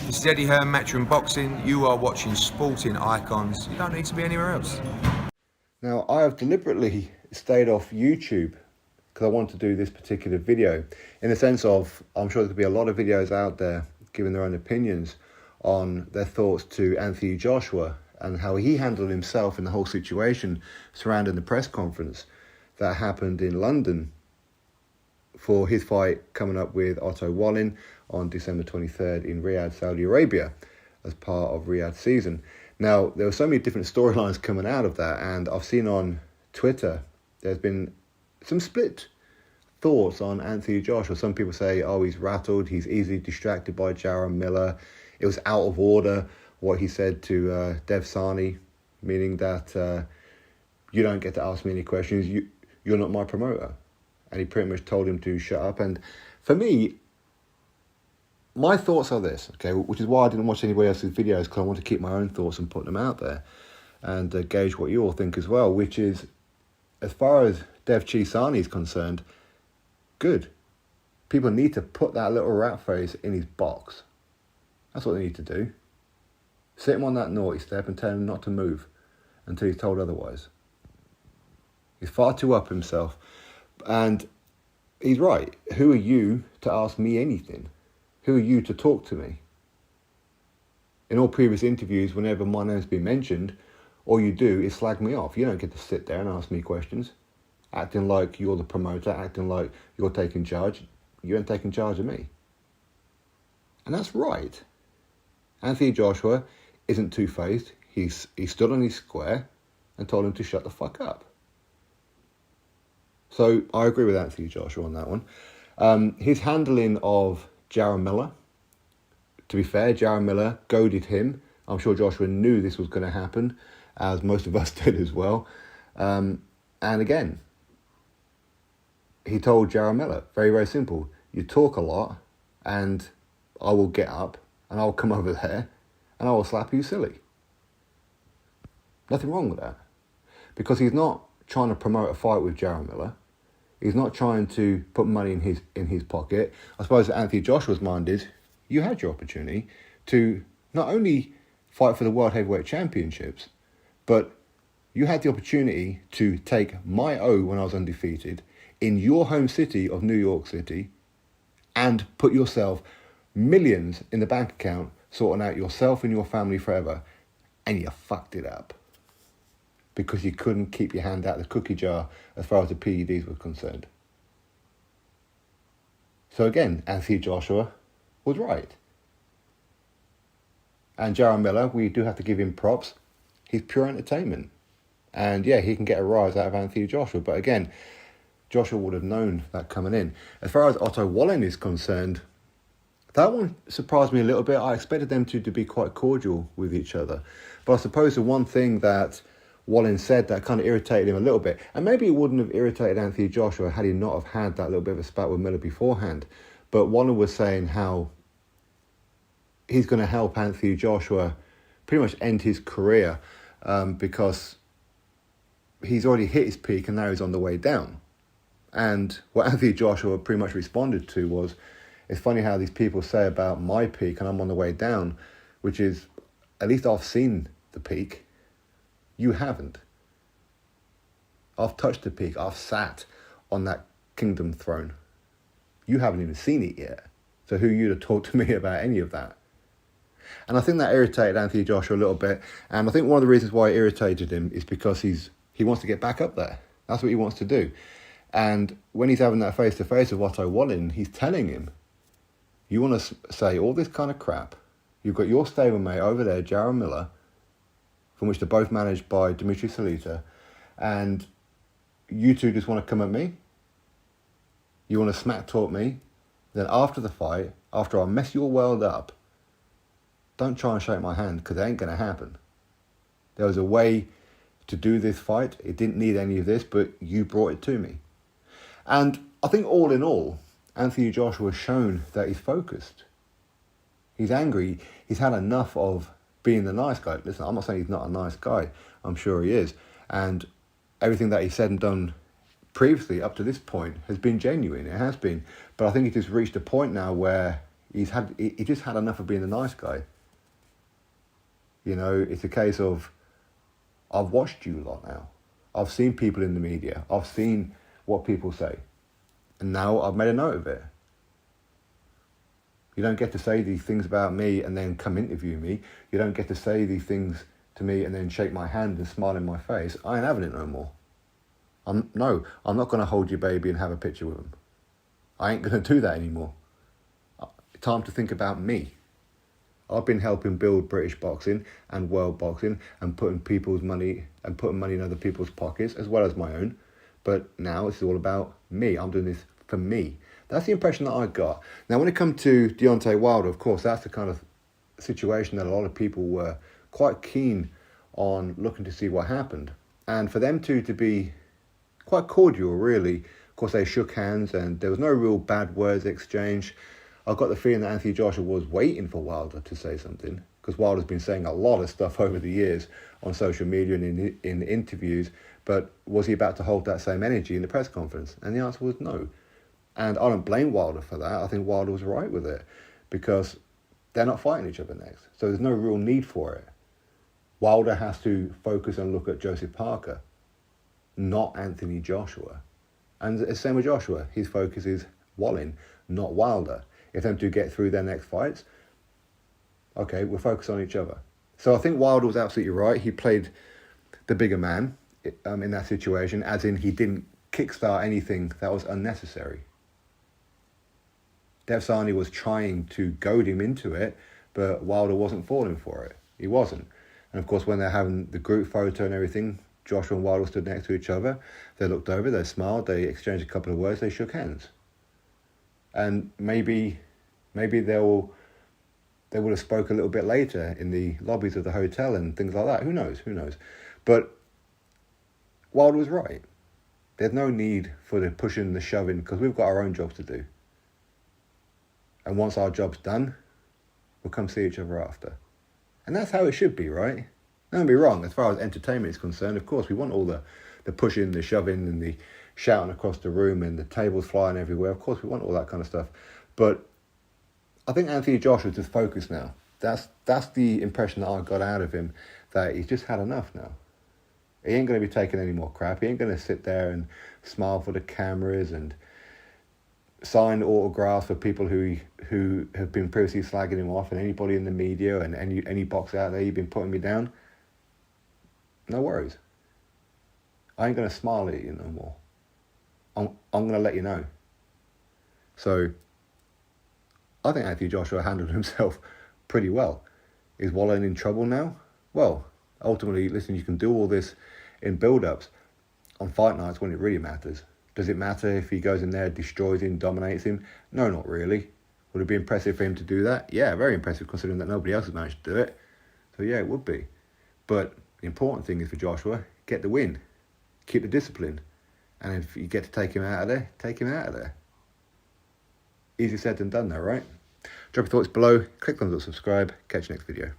This is Eddie Hearn, Matchroom Boxing. You are watching Sporting Icons. You don't need to be anywhere else. Now, I have deliberately stayed off YouTube because I want to do this particular video in the sense of I'm sure there'll be a lot of videos out there giving their own opinions on their thoughts to Anthony Joshua and how he handled himself in the whole situation surrounding the press conference that happened in London for his fight coming up with Otto Wallin on December 23rd in Riyadh, Saudi Arabia, as part of Riyadh season. Now, there were so many different storylines coming out of that, and I've seen on Twitter there's been some split thoughts on Anthony Joshua. Some people say, oh, he's rattled, he's easily distracted by Jarrell Miller. It was out of order what he said to Dev Sahni, meaning that you don't get to ask me any questions, you're not my promoter. And he pretty much told him to shut up. And for me, my thoughts are this, okay, which is why I didn't watch anybody else's videos, because I want to keep my own thoughts and put them out there and gauge what you all think as well, which is, as far as Dev Sahni is concerned, good. People need to put that little rat face in his box. That's what they need to do. Sit him on that naughty step and tell him not to move until he's told otherwise. He's far too up himself. And he's right. Who are you to ask me anything? Who are you to talk to me? In all previous interviews, whenever my name's been mentioned, all you do is slag me off. You don't get to sit there and ask me questions, acting like you're the promoter, acting like you're taking charge. You ain't taking charge of me. And that's right. Anthony Joshua isn't two-faced. He stood on his square and told him to shut the fuck up. So I agree with Anthony Joshua on that one. His handling of Jarrell Miller, to be fair, Jarrell Miller goaded him. I'm sure Joshua knew this was going to happen, as most of us did as well. And again, he told Jarrell Miller, very, very simple, you talk a lot and I will get up and I'll come over there and I will slap you silly. Nothing wrong with that. Because he's not trying to promote a fight with Jarrell Miller. He's not trying to put money in his pocket. I suppose Anthony Joshua's mind is, you had your opportunity to not only fight for the World Heavyweight Championships, but you had the opportunity to take my O when I was undefeated in your home city of New York City and put yourself millions in the bank account, sorting out yourself and your family forever, and you fucked it up. Because you couldn't keep your hand out of the cookie jar as far as the PEDs were concerned. So again, Anthony Joshua was right. And Jarrell Miller, we do have to give him props. He's pure entertainment. And yeah, he can get a rise out of Anthony Joshua. But again, Joshua would have known that coming in. As far as Otto Wallin is concerned, that one surprised me a little bit. I expected them to be quite cordial with each other. But I suppose the one thing that Wallin said that kind of irritated him a little bit, and maybe it wouldn't have irritated Anthony Joshua had he not have had that little bit of a spat with Miller beforehand, but Wallin was saying how he's going to help Anthony Joshua pretty much end his career because he's already hit his peak and now he's on the way down. And what Anthony Joshua pretty much responded to was, it's funny how these people say about my peak and I'm on the way down, which is, at least I've seen the peak. You haven't. I've touched the peak. I've sat on that kingdom throne. You haven't even seen it yet. So who are you to talk to me about any of that? And I think that irritated Anthony Joshua a little bit. And I think one of the reasons why it irritated him is because he wants to get back up there. That's what he wants to do. And when he's having that face-to-face with Otto Wallin, he's telling him, you want to say all this kind of crap. You've got your stablemate over there, Jarrell Miller, from which they're both managed by Dimitri Salita, and you two just want to come at me? You want to smack talk me? Then after the fight, after I mess your world up, don't try and shake my hand, because it ain't going to happen. There was a way to do this fight. It didn't need any of this, but you brought it to me. And I think all in all, Anthony Joshua has shown that he's focused. He's angry. He's had enough of being the nice guy. Listen, I'm not saying he's not a nice guy. I'm sure he is. And everything that he said and done previously up to this point has been genuine. It has been. But I think he's just reached a point now where He just had enough of being the nice guy. You know, it's a case of, I've watched you a lot now. I've seen people in the media. I've seen what people say. And now I've made a note of it. You don't get to say these things about me and then come interview me. You don't get to say these things to me and then shake my hand and smile in my face. I ain't having it no more. I'm not going to hold your baby and have a picture with him. I ain't going to do that anymore. Time to think about me. I've been helping build British boxing and world boxing and putting money in other people's pockets as well as my own. But now it's all about me. I'm doing this for me. That's the impression that I got. Now, when it comes to Deontay Wilder, of course, that's the kind of situation that a lot of people were quite keen on looking to see what happened. And for them two to be quite cordial, really. Of course, they shook hands and there was no real bad words exchanged. I got the feeling that Anthony Joshua was waiting for Wilder to say something, because Wilder's been saying a lot of stuff over the years on social media and in interviews, but was he about to hold that same energy in the press conference? And the answer was no. And I don't blame Wilder for that. I think Wilder was right with it, because they're not fighting each other next. So there's no real need for it. Wilder has to focus and look at Joseph Parker, not Anthony Joshua. And the same with Joshua. His focus is Wallin, not Wilder. If them two get through their next fights, okay, we'll focus on each other. So I think Wilder was absolutely right. He played the bigger man in that situation, as in he didn't kickstart anything that was unnecessary. Dev Sahni was trying to goad him into it, but Wilder wasn't falling for it. He wasn't. And of course, when they're having the group photo and everything, Joshua and Wilder stood next to each other. They looked over, they smiled, they exchanged a couple of words, they shook hands. And maybe they would have spoke a little bit later in the lobbies of the hotel and things like that. Who knows? But Wilder was right. There's no need for the pushing and the shoving, because we've got our own jobs to do. And once our job's done, we'll come see each other after. And that's how it should be, right? Don't be wrong, as far as entertainment is concerned, of course, we want all the pushing, the shoving, and the shouting across the room, and the tables flying everywhere. Of course, we want all that kind of stuff. But I think Anthony Joshua's just focused now. That's the impression that I got out of him, that he's just had enough now. He ain't going to be taking any more crap. He ain't going to sit there and smile for the cameras and sign autographs for people who have been previously slagging him off, and anybody in the media and any boxer out there, you've been putting me down. No worries. I ain't going to smile at you no more. I'm going to let you know. So I think Anthony Joshua handled himself pretty well. Is Wallin in trouble now? Well, ultimately, listen, you can do all this in build-ups on fight nights when it really matters. Does it matter if he goes in there, destroys him, dominates him? No, not really. Would it be impressive for him to do that? Yeah, very impressive, considering that nobody else has managed to do it. So yeah, it would be. But the important thing is for Joshua, get the win. Keep the discipline. And if you get to take him out of there, take him out of there. Easier said than done though, right? Drop your thoughts below, click thumbs up, subscribe, catch you next video.